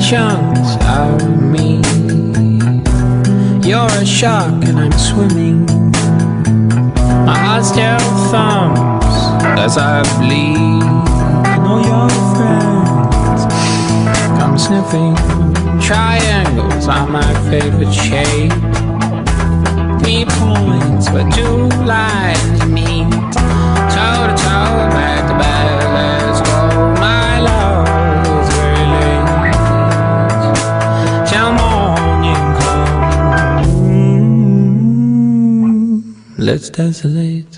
chunks of me. You're a shark and I'm swimming. My heart still thumps as I bleed. And all your friends come sniffing. Triangles are my favorite shape. 3 points where 2 lines meet. Toe to toe, back to back, let's go. My love is very late till morning comes. Let's desolate.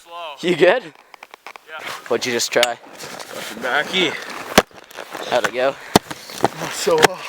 Slow. You good? Yeah. What'd you just try? Got the backy. How'd it go? Not so well.